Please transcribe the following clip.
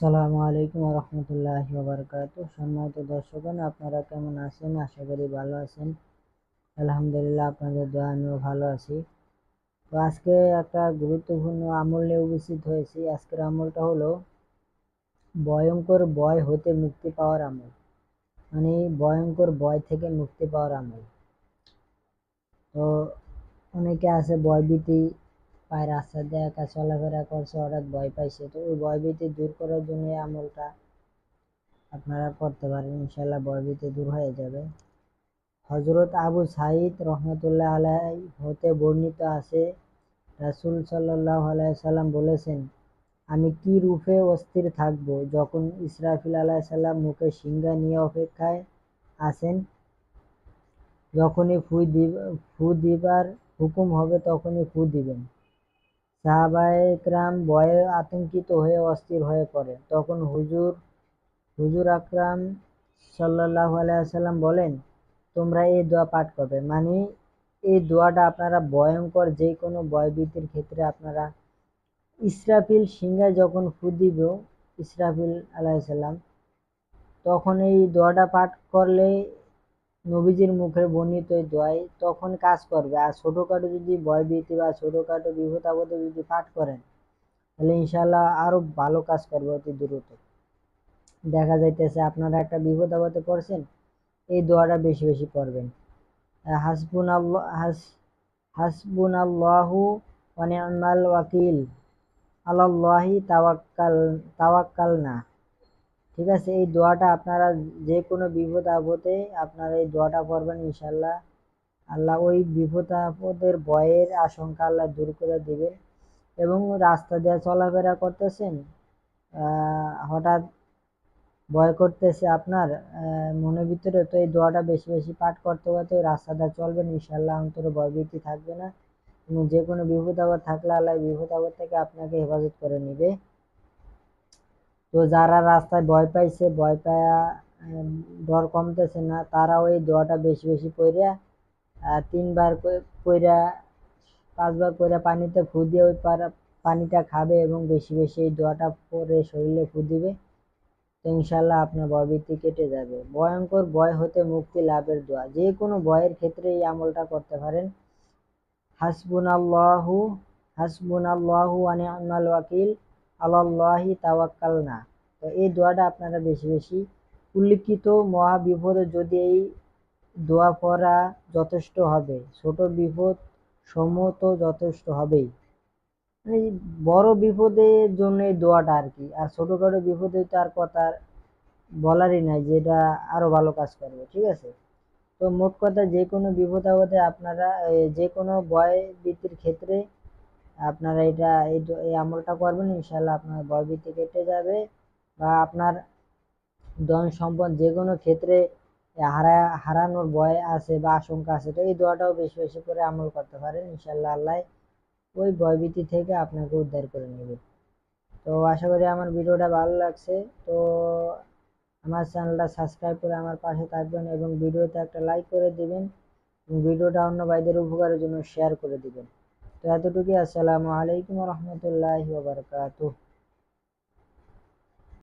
আসসালামু আলাইকুম রহমতুল্লাহি ওয়া বারাকাতুহু। সম্মানিত দর্শকগণ, আপনারা কেমন আছেন? আশা করি ভালো আছেন। আলহামদুলিল্লাহ, আপনাদের দোয়া আমিও ভালো আছি। তো আজকে একটা গুরুত্বপূর্ণ আমল নিয়ে উপস্থিত হয়েছি। আজকের আমলটা হলো ভয়ঙ্কর ভয় হতে মুক্তি পাওয়ার আমল, মানে ভয়ঙ্কর ভয় থেকে মুক্তি পাওয়ার আমল। তো অনেকে আছে ভয়ভীতি পায়, রাস্তা দিয়ে একা চলাফেরা করছে, হঠাৎ ভয় পাইছে। তো ওই ভয়ভীতি দূর করার জন্য এই আমলটা আপনারা করতে পারেন, ইনশাল্লাহ ভয়ভীতি দূর হয়ে যাবে। হযরত আবু সাঈদ রহমতুল্লাহ আলাইহি হতে বর্ণিত আছে, রাসূল সাল্লাল্লাহু আলাইহি সাল্লাম বলেছেন, আমি কি রূপে অস্থির থাকব যখন ইসরাফিল আলাইহিস সালাম মুখে সিংহা নিয়ে অপেক্ষায় আছেন। যখনই ফু দিবার হুকুম হবে তখনই ফু দিবেন। সাহাবায়ে কেরাম ভয়ে আতঙ্কিত হয়ে অস্থির হয়ে পড়ে। তখন হুজুর আকরাম সাল্লাল্লাহু আলাইহি ওয়াসাল্লাম বলেন, তোমরা এই দোয়া পাঠ করবে। মানে এই দোয়াটা আপনারা ভয়ঙ্কর যে কোনো ভয়ভীতির ক্ষেত্রে আপনারা ইসরাফিল সিংহায় যখন ফু দিব, ইসরাফিল আলাইহিস সালাম, তখন এই দোয়াটা পাঠ করলে নবীজির মুখে বর্ণিত এই দোয়াই তখন কাজ করবে। আর ছোটখাটো যদি ভয়ভীতি বা ছোটখাটো বিপদ আপদে যদি পাঠ করেন, তাহলে ইনশাআল্লাহ আরো ভালো কাজ করবে অতি দ্রুত। দেখা যাইতেছে আপনারা একটা বিপদ আপদে পড়ছেন, এই দোয়াটা বেশি বেশি পড়বেন। হাসবুনাল্লাহু ওয়া নি'মাল ওয়াকিল, আলাল্লাহি তাওয়াক্কালনা। ঠিক আছে, এই দোয়াটা আপনারা যে কোনো বিপদ আপদে আপনারা এই দোয়াটা পড়বেন, ইনশাআল্লাহ আল্লাহ ওই বিপদ আপদের ভয়ের আশঙ্কা আল্লাহ দূর করে দিবেন। এবং রাস্তা দিয়ে চলাফেরা করতেছেন, হঠাৎ ভয় করতেছে আপনার মনের ভিতরে, তো এই দোয়াটা বেশি বেশি পাঠ করতে করতে ওই রাস্তাটা চলবেন, ইনশাআল্লাহ অন্তরে ভয়ভীতি থাকবে না। এবং যে কোনো বিপদ আপদ থাকলে আল্লাহ বিপদ আপদ থেকে আপনাকে হেফাজত করে নিবে। তো যারা রাস্তায় ভয় পাইছে, ভয় পায়া ডর কমতেছে না, তারাও এই দোয়াটা বেশি বেশি পড়িয়া 3 বার পড়িয়া 5 বার পড়িয়া পানিতে ফু দিয়ে ওই পানিটা খাবে এবং বেশি বেশি এই দোয়াটা পরে শরীরে ফু দিবে। তো ইনশাআল্লাহ আপনার ভয়ভীতি কেটে যাবে। ভয়ঙ্কর ভয় হতে মুক্তি লাভের দোয়া, যে কোনো ভয়ের ক্ষেত্রে এই আমলটা করতে পারেন। হাসবুনাল্লাহু ওয়া নি'মাল ওয়াকিল, আলাল্লাহি তাওয়াক্কালনা। তো এই দোয়াটা আপনারা বেশি বেশি উল্লিখিত মহা বিপদে যদি এই দোয়া পড়া যথেষ্ট হবে, ছোট বিপদ সমূহ তো যথেষ্ট হবেই। এই বড় বিপদের জন্য এই দোয়াটা আর কি, আর ছোটখাটো বিপদে তো আর কথা বলারই নাই, যেটা আরো ভালো কাজ করবে। ঠিক আছে, তো মোট কথা যে কোনো বিপদ আপদে আপনারা যে কোনো ভয় ভীতির ক্ষেত্রে আপনারা এই আমলটা করবেন, ইনশাআল্লাহ আপনার ভয় ভীতি কেটে যাবে। বা আপনার ধন সম্পদ যে কোনো ক্ষেত্রে হারানোর ভয় আছে বা আশঙ্কা আছে, তো এই দোয়াটাও বেশি বেশি করে আমল করতে পারেন, ইনশাআল্লাহ আল্লাহ ওই ভয়ভীতি থেকে আপনাকে উদ্ধার করে নেবে। তো আশা করি আমার ভিডিওটা ভালো লাগছে। তো আমার চ্যানেলটা সাবস্ক্রাইব করে আমার পাশে থাকবেন এবং ভিডিওতে একটা লাইক করে দিবেন এবং ভিডিওটা অন্য ভাইদের উপকারের জন্য শেয়ার করে দিবেন। তো এতটুকুই। আসসালামু আলাইকুম রহমতুল্লাহি ওয়া বারাকাতুহু।